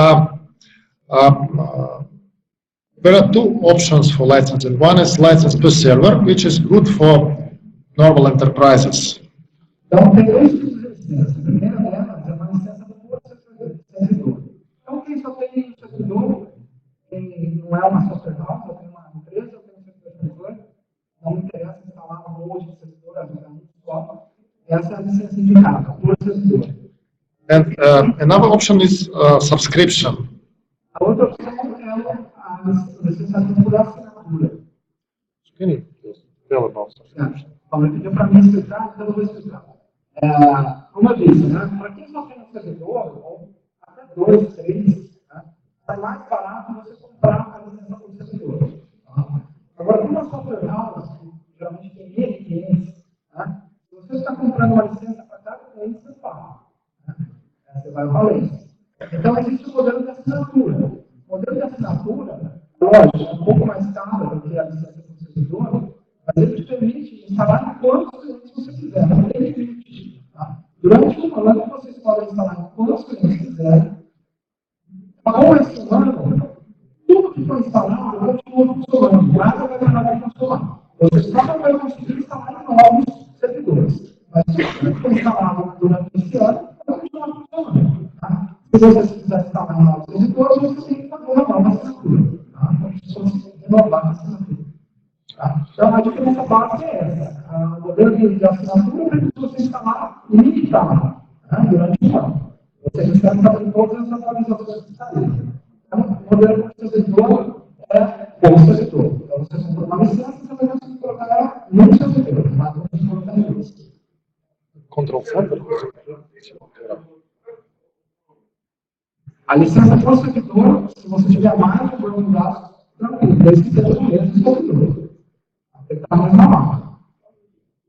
there are two options for licensing. One is license per server, which is good for normal enterprises. Então, tem dois tipos de licença. A primeira delas é uma licença por servidor. Então, quem só tem um servidor, quem não é uma software house, ou tem uma empresa, ou tem um servidor, não interessa instalar um monte de servidor, é muito só. Essa é a licença indicada, por servidor. And another option is subscription. A outra opção é a licenciatura por assinatura. Can you tell about subscription? Ele pediu para mim explicar, então eu vou explicar. Como eu disse, né, para quem só tem um servidor, ou até 2, 3, é mais barato você comprar a licença por servidor. Agora, como a software house, geralmente tem N clientes, se você está comprando uma licença para cada cliente, você paga. Você vai valer. Então, existe o modelo de assinatura. O modelo de assinatura, lógico, é um pouco mais caro do que a licença por servidor, mas ele te permite instalar em quantos clientes você quiser, não tem limite. Durante um ano, vocês podem instalar em quantos clientes quiserem. Com esse ano, tudo que foi instalado continua funcionando, nada vai parar de funcionar. Você só não vai conseguir instalar em novos servidores. Mas tudo que foi instalado durante esse ano vai continuar funcionando. Se você quiser instalar em novos servidores, você tem que fazer uma nova assinatura. Como se fosse renovar a assinatura. Então, a diferença básica é essa. O modelo de assinatura permite você instalar ilimitado durante o ano. Você recebe também todas as atualizações que saíram. Então, o modelo de servidor é como servidor. Então, você comprou uma licença, você vai conseguir colocar ela no servidor, mas não precisa colocar em dois. Control Center? A licença por servidor, se você tiver mais de um banco de dados, tranquilo, desde que seja o mesmo servidor. Tem que estar mais na marca.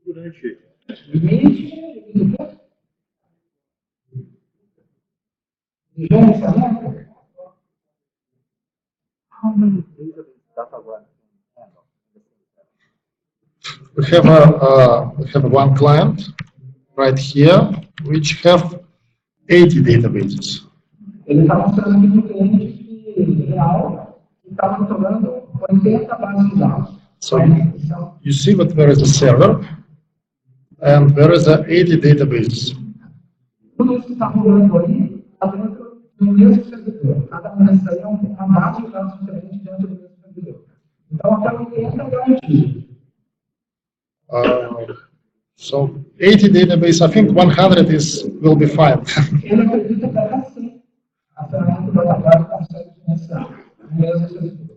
Durante. Limite, de gerenciamento. How many database data runs? We have one client right here, which have 80 databases. Ele está mostrando aqui um cliente real que está monitorando 80 bases de dados. So you see that there is a server and there is a 80 databases. Tudo isso que está rolando aí está dentro do mesmo servidor. Cada uma dessas aí é uma base de dados diferente dentro do mesmo servidor. Então, até 80 é garantido. So 80 databases, I think 100 will be fine. Ele acredita que vai estar sim. A ferramenta vai estar para o serviço financeiro. No mesmo servidor.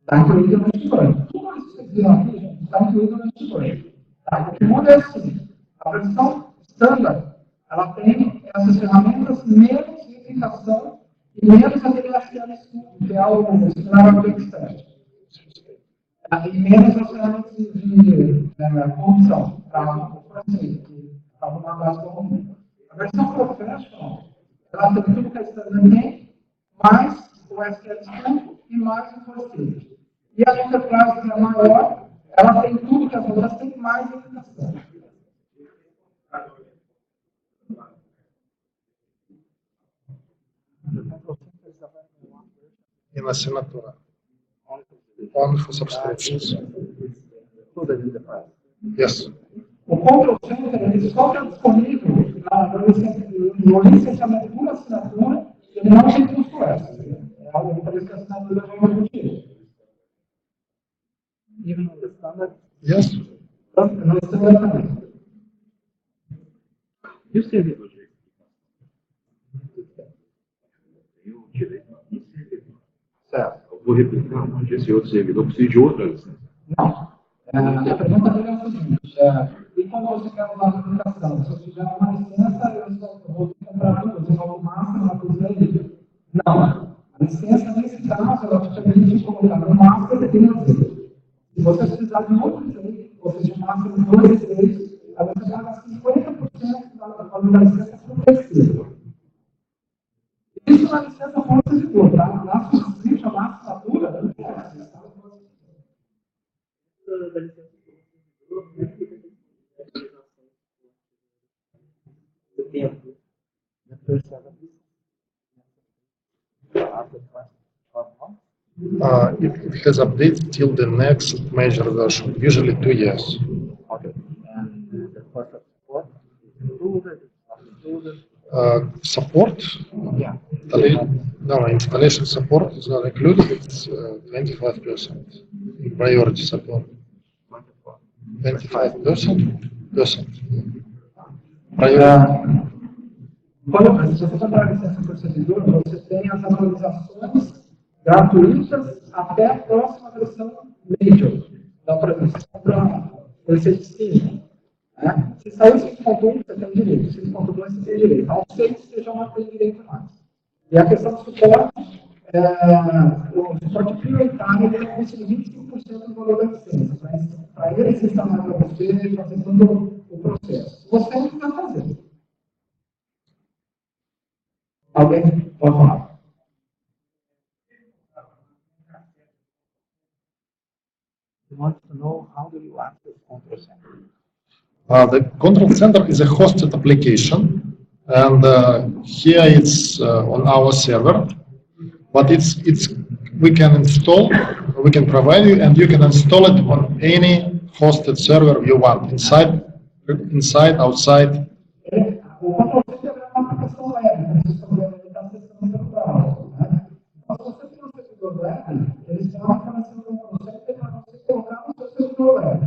Está incluído no HQBird. Tudo isso que vocês viram aqui, gente, está incluído no HQBird. O que muda é assim, a versão standard, ela tem essas ferramentas menos replicação e menos aquele SQL Studio, que é o cenário do expert. E menos as ferramentas de corrupção, para arrumar mais corrupção. A versão professional, ela tem tudo que a standard tem, mais o SQL Studio e mais o FDD. E a enterprise, que é maior, ela tem tudo que as outras têm, mais aplicação. In assinatura. Only for subscriptions. Yes. O Control Center, ele só está disponível no licenciamento por assinatura, ele não tem custo extra. É algo para que a assinatura já vai contigo. Even on the standard? Yes. No standard também. E o servidor de eu direito e servidor? Certo. Eu vou replicar onde esse outro servidor precisa de outra licença. Não. A pergunta dele é o seguinte, e quando você quer usar a aplicação? Se eu tiver uma licença, eu vou comprar duas, uma do Master e uma do Zero? Não. A licença, nesse caso, ela te permite colocar no Master e no Zero. Se você precisar de outro Zero, ou seja, um Master de 2 Zeros, aí você paga 50% da valor da licença para o terceiro. Isso na licença pode ser boa, tá? Na subscription, na assinatura, não tem essa. Da licença do tempo. It has updated till the next major version, usually 2 years. Okay. And the cost of support is included, it's not included. Support? Yeah. No, installation support is not included, it's 25%. Priority support. 25%? Priority. Quando você comprar a licença por servidor, você tem as atualizações gratuitas até a próxima versão Major. Então, por exemplo, você compra o licença 5. Né? Se sair 5.1, você tem direito. 5.2, você tem direito. Ao 6, você já não tem direito mais. E a questão do suporte, o suporte prioritário ele custa 25% do valor da licença. Para ele se instalar para você, fazer todo o processo. Se você não quiser fazer. Alguém pode falar? He wants to know how do you access Control Center? The Control Center is a hosted application, and here it's on our server, but we can install, we can provide you, and you can install it on any hosted server you want, inside, outside. O Control Center é uma aplicação web, você está acessando o browser. Mas se você tem um servidor web, eles têm uma informação do Control Center para você colocar no seu servidor web.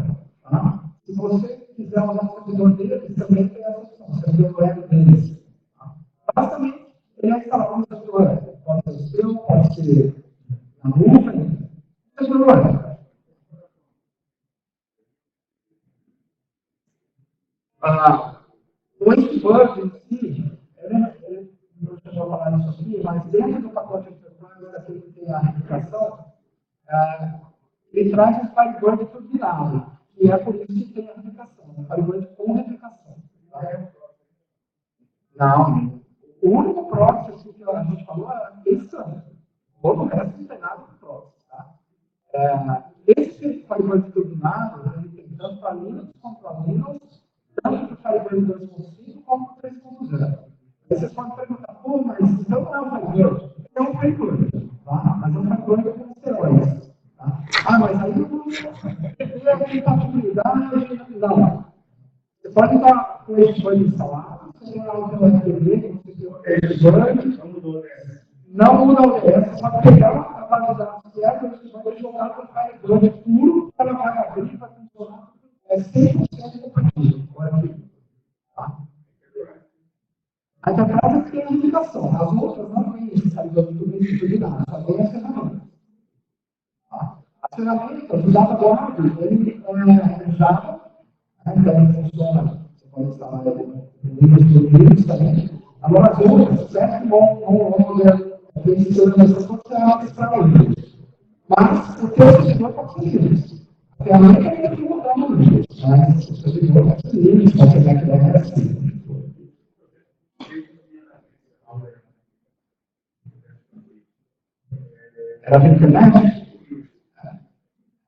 Tá? Se você quiser usar o servidor deles, também tem essa opção, o servidor web deles. Tá? Basicamente, ele é instalado no servidor web. Pode ser o seu, pode ser na nuvem, servidor web. O FDD em si, ele não chegou a falar isso aqui, mas dentro do pacote Enterprise, daquele que tem a aplicação, ele traz um Firebird turbinado, que é por isso que tem a replicação, um Firebird com replicação. Tá? Não, o único proxy que a gente falou é esse ano. Todo o resto não tem nada de proxy. Tá? Esse Firebird turbinado, ele tem tanto para Linux quanto para Linux, tanto para o Firebird 2.5 como para o 3.0. Aí vocês podem perguntar, pô, mas então não é um Firebird? É um Firebird, tá? Mas é um Firebird com esteroides. Tá? Mas aí eu vou ter a compatibilidade. Não. Você pode estar com esse Firebird instalado, você tem lá o seu FDD, não muda o ODS, você pode pegar a base de dados que é, você vai jogar com o Firebird puro, ela vai abrir, vai funcionar. É 100% compatível com o arquivo. Tá? A Enterprise tem a indicação. As outras não têm esse servidor de turbinado, só tem as ferramentas. Tá? As ferramentas, o DataBoard, ele é Java, então ele funciona. Você pode instalar ele no Linux também. Agora as outras, certo, vão ver se você pode para Linux. Mas o teu servidor pode ser Linux. A ferramenta tem que mudar no Linux, mas o servidor pode ser Linux, pode ser backdoor assim. Era da internet?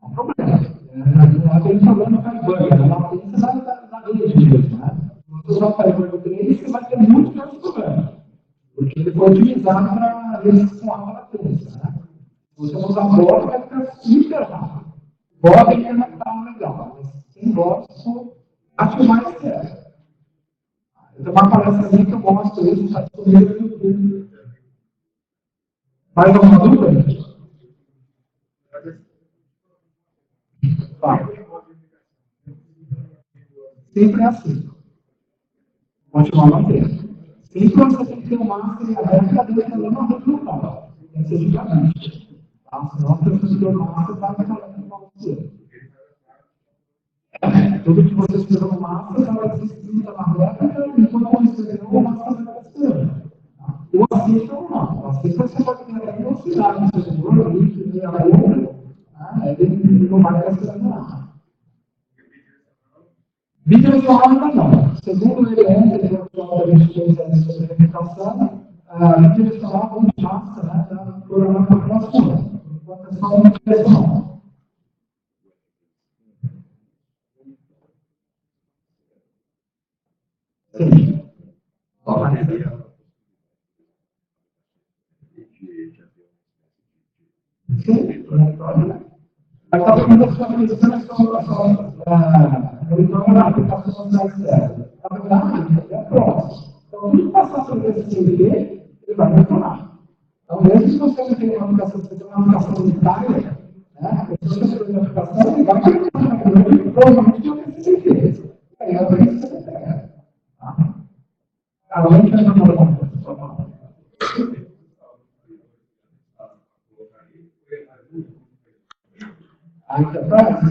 É um problema. Não tem problema no Firebird, é uma latência da rede mesmo. Se você usar o Firebird 3, você vai ter muito menos problema. Porque ele foi otimizado para redes com alta latência. Se você usar bloco, vai ficar super rápido. Bloco ainda não está legal, mas sem bloco, acho mais que é. Eu tenho uma palestra ali que eu mostro isso, está disponível no YouTube. Mais alguma dúvida? Sempre é assim. Continuar mantendo. Sempre você tem que ter um master aberto e a dele também não rede local. Tem que ser gigante. Tá? Senão, o servidor master vai trabalhando com você. Tudo que você escreveu no master vai ser escrito na réplica, enquanto você escreveu no master vai ser. O assistam não. O assistam você pode ter até velocidade no servidor, o link de a outra, ele não vai precisar nada. Vídeo visual ainda não. Segundo ele ontem, a gente fez a verificação, vídeo visual como passa, né, da programação para a sua. Enquanto é só uma direção. Sim. Sim, a aplicação da externa. Na verdade, é próximo. Então, tudo que passar por esse CDB, ele vai retornar. Então, mesmo se você não tem uma aplicação, você tem uma aplicação unitária, né? Se você tem uma aplicação, ele vai retornar e provavelmente não tem CDB. Aí, ela tem CDB. Além de a a Enterprise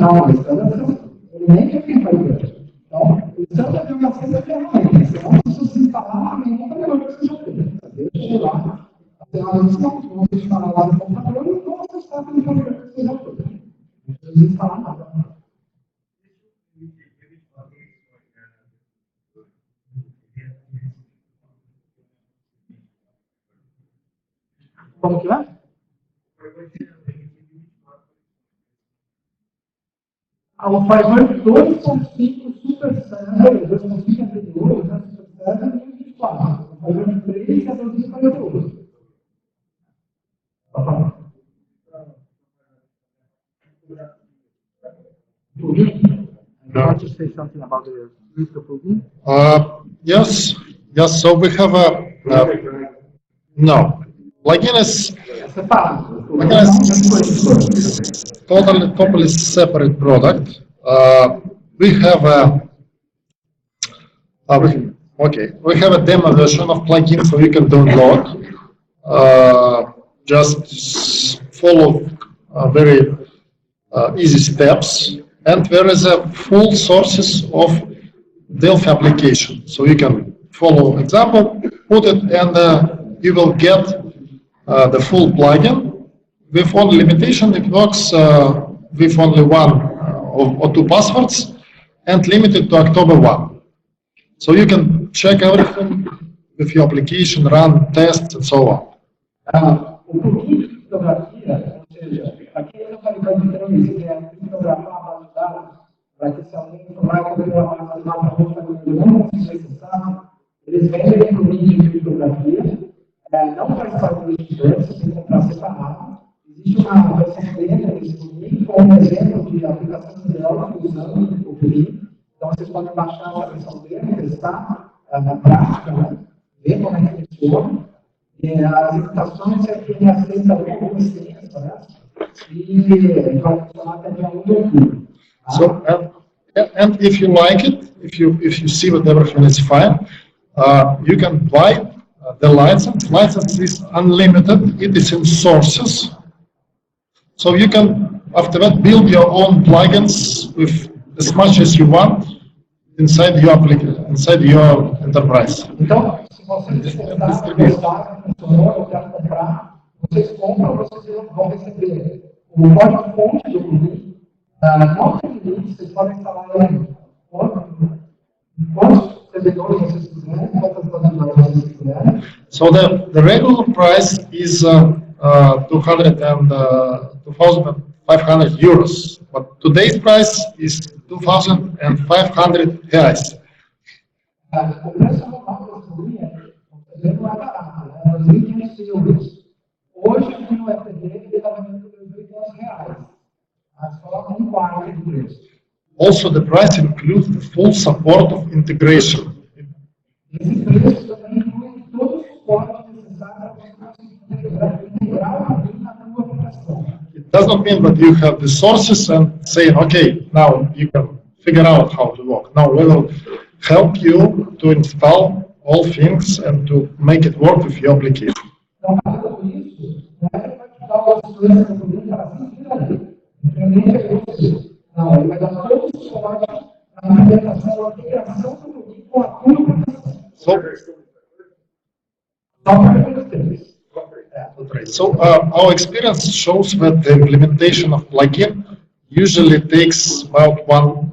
não, ele nem tem Firebird. Então, o standard é uma coisa ferramenta. Senão, se você instalar a ferramenta, é melhor que você já tem. Deixa ele lá. A ferramenta não vão instalar lá no computador e não você está com o Firebird que você já tem. Não precisa instalar nada. Como que é? O Firebird 2.5 Super Server, 2.5 anterior, né, Super Server, e 24. O Firebird 3 é 2048. Plugin? You want to say something about the crypto plugin? Yes. So we have no. Plugin is totally separate product. We have we have a demo version of plugin, so you can download. Just follow very easy steps, and there is a full sources of Delphi application. So you can follow example, put it, and you will get the full plugin. With only limitation, it works with only one or two passwords and limited to October 1. So you can check everything with your application, run tests, and so on. O plugin de criptografia, ou seja, aqui eu falei para você que é criptografar a base de dados, para que se alguém vai fazer uma base de dados não consiga acessar, eles vendem o plugin de criptografia, não faz parte do IBSurgeon, você tem que comprar separado. Existe uma versão dele desse plugin com um exemplo de aplicação ideal usando o plugin. Então, vocês podem baixar essa versão dele, testar na prática, né? Ver como é que funciona. E as imitações é que ele aceita alguma licença, né? E vai funcionar até dia 1 de outubro. So, and if you like it, if you see that everything is fine, you can buy the license. License is unlimited. It is in sources. So you can, after that, build your own plugins with as much as you want inside your application, inside your enterprise. Então, se vocês gostaram, funcionou, eu quero comprar, vocês compram, vocês vão receber o código-fonte do plugin. Não tem limite, vocês podem instalar ele quantos servidores vocês quiserem, quantas plataformas vocês quiserem. So the regular price is 2,500 euros, but today's price is 2,500 reais. O preço normal desse plugin não é barato, né? 2.500 euros. Hoje, aqui no FDD, ele está vendendo por 2.500 reais. Só um quarto do preço. Also, the price includes the full support of integration. Esse preço também inclui todo o suporte necessário para integrar o plugin na tua aplicação. It does not mean that you have the sources and say, okay, now you can figure out how to work. Now we will help you to install all things and to make it work with your application. Então, fazendo isso, não é que ele vai te dar uma segurança do cliente para assim, vira ali. O cliente é isso. Não, ele vai dar todo o suporte à implementação, à integração do plugin com a tua implementação. So our experience shows that the implementation of plugin usually takes about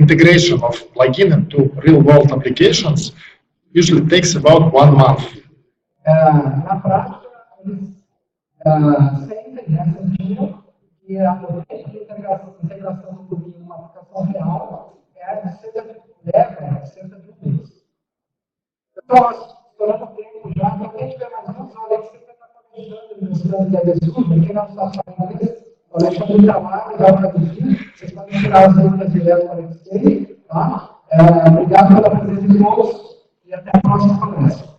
integration of plugin into real-world applications usually takes about 1 month. Na prática, eles sentem, sentiram que a integração do plugin em uma aplicação real leva cerca de 1 mês. Então, estourando o tempo já, então quem tiver mais uns, olha que você está planejando, mostrando que é IBSurgeon, quem não sabe falar inglês, o Alexandre está lá, ele vai traduzir, vocês podem tirar as dúvidas direto para ele, tá? Obrigado pela presença de todos e até a próxima palestra.